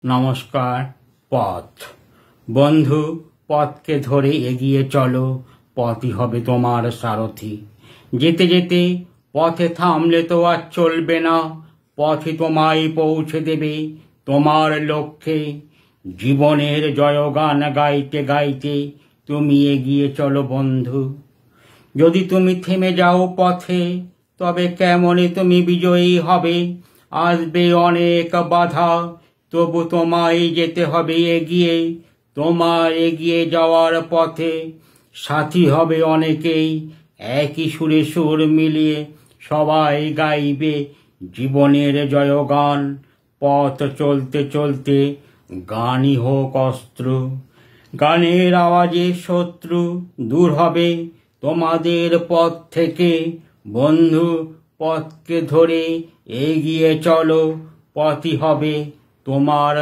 নমস্কার। পথ বন্ধু, পথকে ধরে এগিয়ে চলো, পথই হবে তোমার সারথি। যেতে যেতে পথে থামলে তো আর চলবে না, পথই তোমায় পৌঁছে দেবে তোমার লক্ষ্যে। জীবনের জয়গান গাইতে গাইতে তুমি এগিয়ে চলো বন্ধু। যদি তুমি থেমে যাও পথে, তবে কেমনে তুমি বিজয়ী হবে? আসবে অনেক বাধা, তবু তোমায় যেতে হবে এগিয়ে। তোমার এগিয়ে যাওয়ার পথে সাথী হবে অনেকেই, একই সুরে সুর মিলিয়ে সবাই গাইবে জীবনের জয়গান। পথ চলতে চলতে গানই হোক অস্ত্র, গানের আওয়াজে শত্রু দূর হবে তোমাদের পথ থেকে। বন্ধু, পথকে ধরে এগিয়ে চলো, পথই হবে তোমার